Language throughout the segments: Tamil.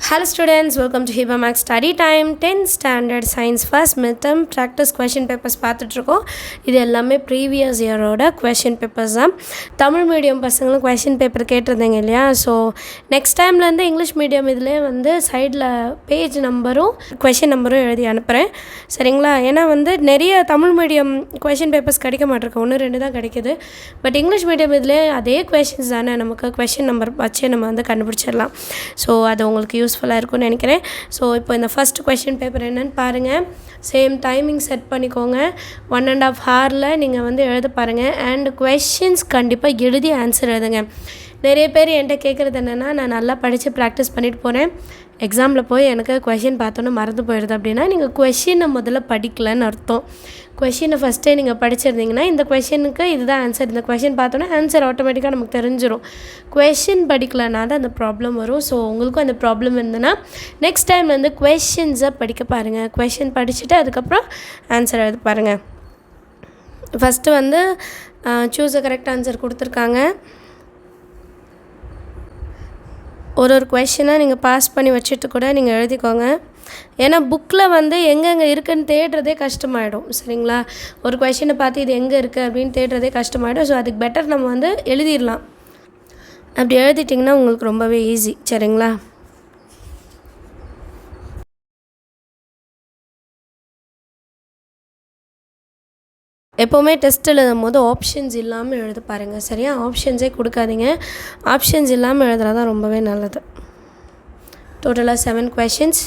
Hello students, welcome to Hiba Max Study Time 10th Standard Science First Midterm Practice Question Papers பார்த்துட்ருக்கோம். இது எல்லாமே ப்ரீவியஸ் இயரோட கொஷின் பேப்பர்ஸ் தான். தமிழ் மீடியம் பசங்களும் கொஷின் பேப்பர் கேட்டிருந்தீங்க இல்லையா? ஸோ நெக்ஸ்ட் டைம்லேருந்து இங்கிலீஷ் மீடியம் இதிலே வந்து சைடில் பேஜ் நம்பரும் கொஷின் நம்பரும் எழுதி அனுப்புகிறேன், சரிங்களா? ஏன்னா வந்து நிறைய தமிழ் மீடியம் கொஷின் பேப்பர்ஸ் கிடைக்க மாட்டிருக்கு, 1-2 தான் கிடைக்கிது. பட் இங்கிலீஷ் மீடியம் இதிலே அதே கொஷின்ஸ் தானே, நமக்கு கொஷின் நம்பர் வச்சு நம்ம வந்து கண்டுபிடிச்சிடலாம். ஸோ அது உங்களுக்கு யூஸ்ஃபுல்லாக இருக்கும்னு நினைக்கிறேன். ஸோ இப்போ இந்த ஃபஸ்ட் கொஷின் பேப்பர் என்னென்னு பாருங்கள். சேம் டைமிங் செட் பண்ணிக்கோங்க. 1.5 ஹவரில் நீங்கள் வந்து எழுத பாருங்கள். அண்ட் கொஷின்ஸ் கண்டிப்பாக எழுதி ஆன்சர் எழுதுங்க. நிறைய பேர் என்கிட்ட கேட்குறது என்னென்னா, நான் நல்லா படித்து ப்ராக்டிஸ் பண்ணிட்டு போகிறேன், எக்ஸாமில் போய் எனக்கு கொஷின் பார்த்தோன்னே மறந்து போயிடுது அப்படின்னா, நீங்கள் கொஷினை முதல்ல படிக்கலன்னு அர்த்தம். கொஷினை ஃபஸ்ட்டே நீங்கள் படிச்சிருந்தீங்கன்னா இந்த கொஷினுக்கு இதுதான் ஆன்சர், இந்த கொஷின் பார்த்தோன்னா ஆன்சர் ஆட்டோமேட்டிக்காக நமக்கு தெரிஞ்சிடும். கொஷின் படிக்கலனா தான் அந்த ப்ராப்ளம் வரும். ஸோ உங்களுக்கும் அந்த ப்ராப்ளம் இருந்ததுன்னா நெக்ஸ்ட் டைம் வந்து கொஷின்ஸை படிக்க பாருங்கள். கொஷின் படிச்சுட்டு அதுக்கப்புறம் ஆன்சர் எழுத பாருங்கள். ஃபஸ்ட்டு வந்து சூஸ் அ கரெக்ட் ஆன்சர் கொடுத்துருக்காங்க. ஒரு கொஷினாக நீங்கள் பாஸ் பண்ணி வச்சுட்டு கூட நீங்கள் எழுதிக்கோங்க. ஏன்னா புக்கில் வந்து எங்கெங்கே இருக்குதுன்னு தேடுறதே கஷ்டமாயிடும், சரிங்களா? ஒரு கொஷினை பார்த்து இது எங்கே இருக்குது அப்படின்னு தேடுறதே கஷ்டமாயிடும். ஸோ அதுக்கு பெட்டர் நம்ம வந்து எழுதிடலாம். அப்படி எழுதிட்டிங்கன்னா உங்களுக்கு ரொம்பவே ஈஸி, சரிங்களா? எப்போவுமே டெஸ்ட் எழுதும் போது ஆப்ஷன்ஸ் இல்லாமல் எழுத பாருங்கள், சரியா? ஆப்ஷன்ஸே கொடுக்காதீங்க, ஆப்ஷன்ஸ் இல்லாமல் எழுதுனா தான் ரொம்பவே நல்லது. டோட்டலாக 7 கொஷின்ஸ்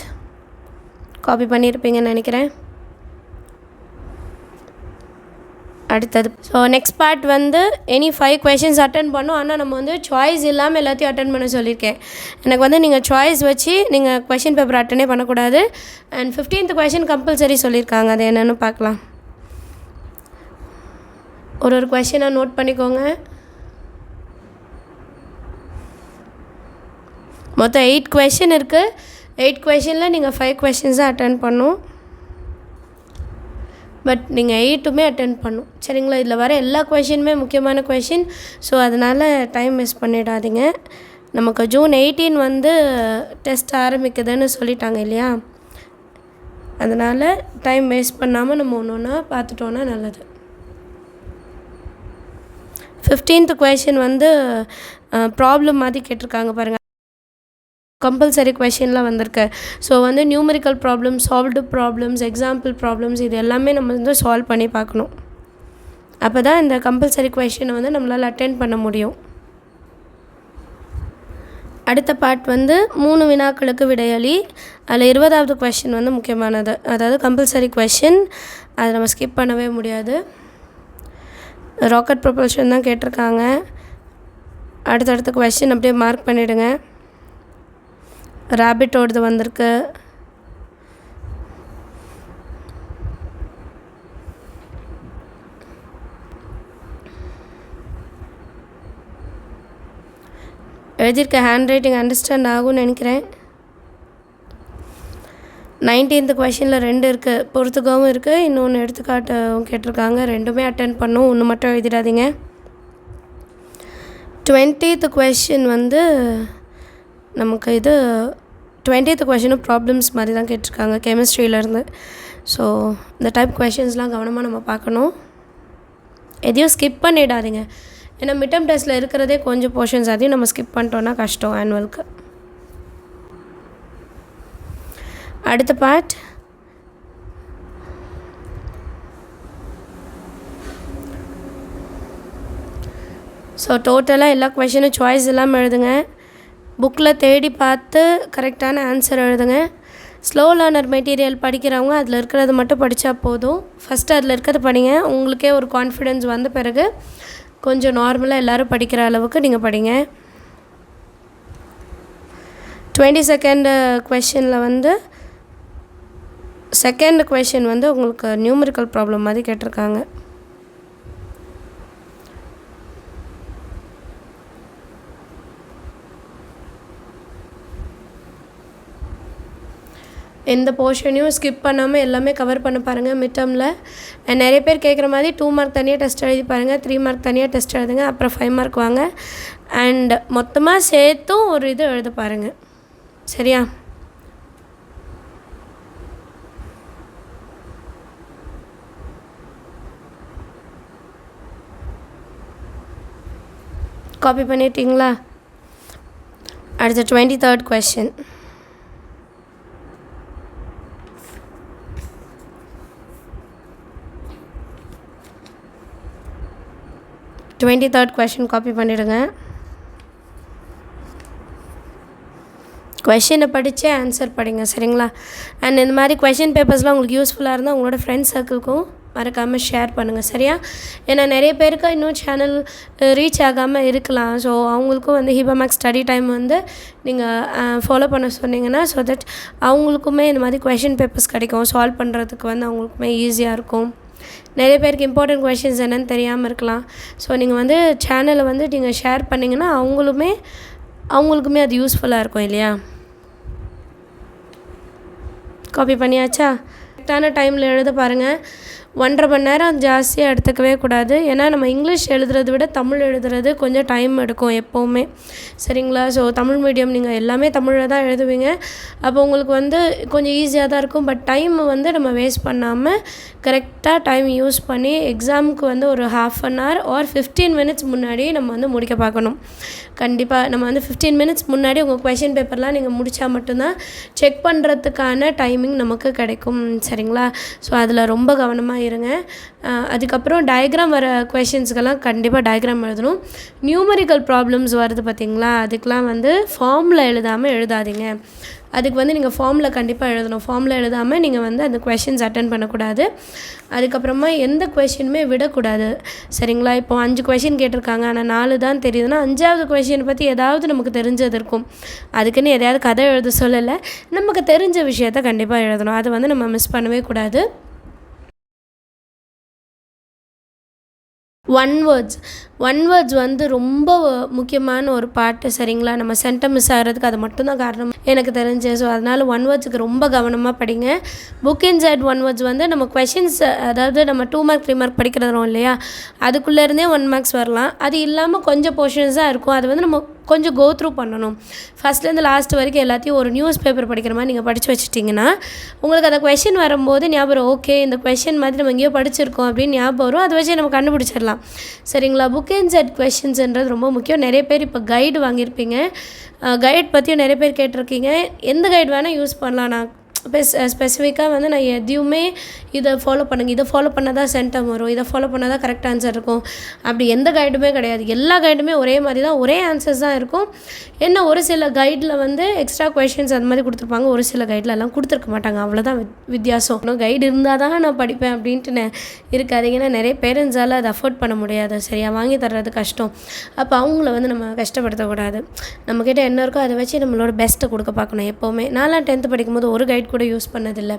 காப்பி பண்ணியிருப்பீங்கன்னு நினைக்கிறேன். அடுத்தது ஸோ நெக்ஸ்ட் பார்ட் வந்து எனி 5 கொஷின்ஸ் அட்டன் பண்ணோம். ஆனால் நம்ம வந்து சாய்ஸ் இல்லாமல் எல்லாத்தையும் அட்டன் பண்ண சொல்லியிருக்கேன். எனக்கு வந்து நீங்கள் சாய்ஸ் வச்சு நீங்கள் கொஷின் பேப்பர் அட்டனே பண்ணக்கூடாது. அண்ட் 15th கொஷின் கம்பல்சரி சொல்லியிருக்காங்க, அது என்னென்னு பார்க்கலாம். ஒரு கொஷினாக நோட் பண்ணிக்கோங்க. மொத்தம் 8 கொஷின் இருக்குது. 8 கொஷினில் நீங்கள் 5 கொஷின்ஸ் தான் அட்டன் பண்ணணும். பட் நீங்கள் 8மே அட்டன் பண்ணணும், சரிங்களா? இதில் வர எல்லா கொஷினுமே முக்கியமான கொஷின். ஸோ அதனால் டைம் வேஸ்ட் பண்ணிடாதீங்க. நமக்கு June 18 வந்து டெஸ்ட் ஆரம்பிக்குதுன்னு சொல்லிட்டாங்க இல்லையா? அதனால் டைம் வேஸ்ட் பண்ணாமல் நம்ம ஒன்று ஒன்றா பார்த்துட்டோன்னா நல்லது. 15th கொஷின் வந்து ப்ராப்ளம் மாதிரி கேட்டிருக்காங்க பாருங்கள். கம்பல்சரி கொஷின்லாம் வந்திருக்கு. ஸோ வந்து numerical problems, solved problems, example problems, இது எல்லாமே நம்ம வந்து சால்வ் பண்ணி பார்க்கணும். அப்போ தான் இந்த கம்பல்சரி கொஷினை வந்து நம்மளால் அட்டென்ட் பண்ண முடியும். அடுத்த பார்ட் வந்து 3 வினாக்களுக்கு விடையளி. அதில் 20வது கொஷின் வந்து முக்கியமானது, அதாவது கம்பல்சரி கொஷின், அதை நம்ம ஸ்கிப் பண்ணவே முடியாது. ராக்கெட் ப்ரொபல்ஷன் தான் கேட்டிருக்காங்க. அடுத்தடுத்த கொஷின் அப்படியே மார்க் பண்ணிவிடுங்க. ரேபிட்டோடது வந்திருக்கு. எழுதியிருக்க ஹேண்ட் ரைட்டிங் அண்டர்ஸ்டாண்ட் ஆகும்னு நினைக்கிறேன். 19th கொஷினில் 2 இருக்குது, பொறுத்துக்கவும் இருக்குது, இன்னொன்று எடுத்துக்காட்டும் கேட்டிருக்காங்க. 2மே அட்டென்ட் பண்ணும், ஒன்று மட்டும் எழுதிடாதீங்க. 20th கொஷின் வந்து நமக்கு இது 20th கொஷினும் ப்ராப்ளம்ஸ் மாதிரி தான் கேட்டிருக்காங்க, கெமிஸ்ட்ரியிலேருந்து. ஸோ இந்த டைப் கொஷின்ஸ்லாம் கவனமாக நம்ம பார்க்கணும், எதையும் ஸ்கிப் பண்ணிடாதீங்க. ஏன்னா மிட்டம் டெஸ்ட்டில் இருக்கிறதே கொஞ்சம் போர்ஷன்ஸ், அதையும் நம்ம ஸ்கிப் பண்ணிட்டோன்னா கஷ்டம் ஆனுவலுக்கு. அடுத்த பார்ட் ஸோ டோட்டலாக எல்லா கொஷினும் சாய்ஸ் இல்லாமல் எழுதுங்க. புக்கில் தேடி பார்த்து கரெக்டான ஆன்சர் எழுதுங்க. ஸ்லோ லேர்னர் மெட்டீரியல் படிக்கிறவங்க அதில் இருக்கிறது மட்டும் படித்தா போதும். ஃபஸ்ட்டு அதில் இருக்கிறது படிங்க. உங்களுக்கே ஒரு கான்ஃபிடென்ஸ் வந்த பிறகு கொஞ்சம் நார்மலாக எல்லோரும் படிக்கிற அளவுக்கு நீங்கள் படிங்க. 22nd கொஷினில் வந்து செகண்ட் கொஷின் வந்து உங்களுக்கு நியூமரிக்கல் ப்ராப்ளம் மாதிரி கேட்டிருக்காங்க. எந்த போர்ஷனையும் ஸ்கிப் பண்ணாமல் எல்லாமே கவர் பண்ண பாருங்கள் மிட்டமில். நிறைய பேர் கேட்குற மாதிரி 2 மார்க் தனியாக டெஸ்ட் எழுதி பாருங்கள், 3 மார்க் தனியாக டெஸ்ட் எழுதுங்க, அப்புறம் 5 மார்க் வாங்க. அண்ட் மொத்தமாக சேர்த்தும் ஒரு இது எழுத பாருங்கள், சரியா? காப்பி பண்ணிட்டீங்களா? அடுத்த 23rd கொஸ்டின். கொஸ்டின் காப்பி பண்ணிவிடுங்க. கொஷினை படித்து ஆன்சர் படிங்க, சரிங்களா? அண்ட் இந்த மாதிரி கொஷின் பேப்பர்ஸ்லாம் உங்களுக்கு யூஸ்ஃபுல்லாக இருந்தால் உங்களோட ஃப்ரெண்ட்ஸ் சர்க்கிள்க்கும் மறக்காமல் ஷேர் பண்ணுங்கள், சரியா? ஏன்னா நிறைய பேருக்கு இன்னும் சேனல் ரீச் ஆகாமல் இருக்கலாம். ஸோ அவங்களுக்கும் வந்து ஹிபா மேக்ஸ் ஸ்டடி டைம் வந்து நீங்கள் ஃபாலோ பண்ண சொன்னீங்கன்னா ஸோ தட் அவங்களுக்குமே இந்த மாதிரி கொஷின் பேப்பர்ஸ் கிடைக்கும். சால்வ் பண்ணுறதுக்கு வந்து அவங்களுக்குமே ஈஸியாக இருக்கும். நிறைய பேருக்கு இம்பார்ட்டன்ட் கொஷின்ஸ் என்னென்னு தெரியாமல் இருக்கலாம். ஸோ நீங்கள் வந்து சேனலை வந்து நீங்கள் ஷேர் பண்ணிங்கன்னா அவங்களுக்குமே அது யூஸ்ஃபுல்லாக இருக்கும் இல்லையா? காப்பி பண்ணியாச்சா? கரெக்டான டைமில் எழுத பாருங்கள். 1.5 மணி நேரம் ஜாஸ்தியாக எடுத்துக்கவே கூடாது. ஏன்னா நம்ம இங்கிலீஷ் எழுதுறதை விட தமிழ் எழுதுறது கொஞ்சம் டைம் எடுக்கும் எப்போவுமே, சரிங்களா? ஸோ தமிழ் மீடியம் நீங்கள் எல்லாமே தமிழில் தான் எழுதுவீங்க. அப்போ உங்களுக்கு வந்து கொஞ்சம் ஈஸியாக தான் இருக்கும். பட் டைம் வந்து நம்ம வேஸ்ட் பண்ணாமல் கரெக்டாக டைம் யூஸ் பண்ணி எக்ஸாமுக்கு வந்து ஒரு 1/2 hour ஆர் 15 minutes முன்னாடி நம்ம வந்து முடிக்க பார்க்கணும். கண்டிப்பாக நம்ம வந்து 15 minutes முன்னாடி உங்கள் கொஷின் பேப்பர்லாம் நீங்கள் முடித்தா மட்டும்தான் செக் பண்ணுறதுக்கான டைமிங் நமக்கு கிடைக்கும், சரிங்களா? ஸோ அதில் ரொம்ப கவனமாக இருங்க. அதுக்கப்புறம் டயக்ராம் வர கொஷின்ஸ்க்கெல்லாம் கண்டிப்பாக டயக்ராம் எழுதணும். நியூமரிக்கல் ப்ராப்ளம்ஸ் வருது பார்த்திங்களா, அதுக்கெலாம் வந்து ஃபார்மில் எழுதாமல் எழுதாதீங்க. அதுக்கு வந்து நீங்கள் ஃபார்மில் கண்டிப்பாக எழுதணும். ஃபார்மில் எழுதாமல் நீங்கள் வந்து அந்த கொஷின்ஸ் அட்டென்ட் பண்ணக்கூடாது. அதுக்கப்புறமா எந்த கொஷினுமே விடக்கூடாது, சரிங்களா? இப்போ 5 கொஷின் கேட்டிருக்காங்க, ஆனால் 4 தான் தெரியுதுன்னா 5வது கொஷினை பற்றி ஏதாவது நமக்கு தெரிஞ்சது இருக்கும். அதுக்குன்னு எதையாவது கதை எழுத சொல்லலை, நமக்கு தெரிஞ்ச விஷயத்த கண்டிப்பாக எழுதணும். அதை வந்து நம்ம மிஸ் பண்ணவே கூடாது. ஒன் வேர்ட்ஸ் வந்து ரொம்ப முக்கியமான ஒரு பாட்டு, சரிங்களா? நம்ம சென்டம் மிஸ் ஆகிறதுக்கு அது மட்டும்தான் காரணம் எனக்கு தெரிஞ்சு. ஸோ அதனால் 1 வேர்ட்ஸுக்கு ரொம்ப கவனமாக படிங்க. புக் இன்சைட் 1 வேர்ட்ஸ் வந்து நம்ம கொஷின்ஸ், அதாவது நம்ம 2 mark 3 mark படிக்கிறோம் இல்லையா, அதுக்குள்ளேருந்தே 1 marks வரலாம். அது இல்லாமல் கொஞ்சம் போர்ஷன்ஸ் தான் இருக்கும். அது வந்து நம்ம கொஞ்சம் கோ த்ரூ பண்ணணும். ஃபஸ்ட்லேருந்து லாஸ்ட் வரைக்கும் எல்லாத்தையும் ஒரு நியூஸ் பேப்பர் படிக்கிற மாதிரி நீங்கள் படித்து வச்சுட்டிங்கன்னா உங்களுக்கு அந்த கொஷின் வரும்போது ஞாபகம், ஓகே இந்த கொஷின் மாதிரி நம்ம எங்கேயோ படிச்சிருக்கோம் அப்படின்னு ஞாபகம் வரும். அதை வச்சு நம்ம கண்டுபிடிச்சிடலாம், சரிங்களா? புக் அண்ட் செட் கொஷின்ஸ்ன்றது ரொம்ப முக்கியம். நிறைய பேர் இப்போ கைடு வாங்கியிருப்பீங்க, கைட் பற்றியும் நிறைய பேர் கேட்டிருக்கீங்க. எந்த கைடு வேணால் யூஸ் பண்ணலாம். நான் ஸ்பெசிஃபிக்காக வந்து நான் எதையுமே இதை ஃபாலோ பண்ணுங்கள், இதை ஃபாலோ பண்ணால் தான் சென்டம் வரும், இதை ஃபாலோ பண்ணால் தான் கரெக்ட் ஆன்சர் இருக்கும், அப்படி எந்த கைடுமே கிடையாது. எல்லா கைடுமே ஒரே மாதிரி தான், ஒரே ஆன்சர்ஸ் தான் இருக்கும். என்ன ஒரு சில கைடில் வந்து எக்ஸ்ட்ரா கொஷின்ஸ் அந்த மாதிரி கொடுத்துருப்பாங்க, ஒரு சில கைடில் எல்லாம் கொடுத்துருக்க மாட்டாங்க. அவ்வளோதான் வித்தியாசம். இன்னும் கைடு இருந்தால் தான் நான் படிப்பேன் அப்படின்ட்டு இருக்காதிங்கன்னா நிறைய பேரண்ட்ஸால் அதை அஃபோர்ட் பண்ண முடியாது, சரியா? வாங்கி தர்றது கஷ்டம். அப்போ அவங்கள வந்து நம்ம கஷ்டப்படுத்தக்கூடாது. நம்மக்கிட்ட என்ன இருக்கோ அதை வச்சு நம்மளோட பெஸ்ட்டை கொடுக்க பார்க்கணும் எப்போவுமே. நான்லாம் 10th படிக்கும்போது ஒரு கைடு கூட யூஸ் பண்ணதில்லை.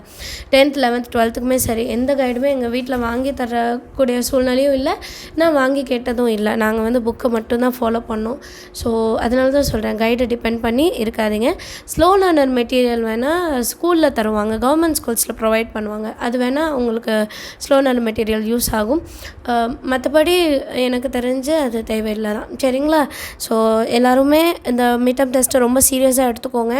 10th 11th 12th சரி, எந்த கைடுமே எங்கள் வீட்டில் வாங்கி தரக்கூடிய சூழ்நிலையும் இல்லை, நான் வாங்கி கேட்டதும் இல்லை. நாங்கள் வந்து புக்கை மட்டும்தான் ஃபாலோ பண்ணோம். ஸோ அதனால தான் சொல்கிறேன், கைடை டிபெண்ட் பண்ணி இருக்காதிங்க. ஸ்லோ லேர்னர் மெட்டீரியல் வேணால் ஸ்கூலில் தருவாங்க, கவர்மெண்ட் ஸ்கூல்ஸில் ப்ரொவைட் பண்ணுவாங்க. அது வேணால் உங்களுக்கு ஸ்லோ லேர்னர் மெட்டீரியல் யூஸ் ஆகும். மற்றபடி எனக்கு தெரிஞ்சு அது தேவையில்லை தான், சரிங்களா? ஸோ எல்லாருமே இந்த மிட்டம் டெஸ்ட்டை ரொம்ப சீரியஸாக எடுத்துக்கோங்க.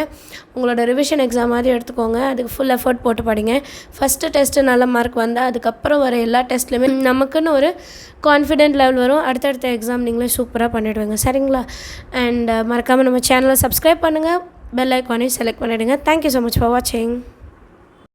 உங்களோட ரிவிஷன் எக்ஸாம் மாதிரி எடுத்துக்கோங்க. அதுக்கு ஃபுல் எஃபர்ட் போட்டு படிங்க. ஃபஸ்ட்டு டெஸ்ட்டு நல்ல மார்க் வந்தால் அதுக்கப்புறம் வர எல்லா டெஸ்ட்லையுமே நமக்குன்னு ஒரு கான்ஃபிடென்ட் லெவல் வரும். அடுத்தடுத்த எக்ஸாம் நீங்களே சூப்பராக பண்ணிவிடுவீங்க, சரிங்களா? அண்ட் மறக்காமல் நம்ம சேனலை சப்ஸ்கிரைப் பண்ணுங்கள், பெல் ஐக்கானையும் செலக்ட் பண்ணிவிடுங்க. தேங்க்யூ ஸோ மச் ஃபார் வாட்சிங்.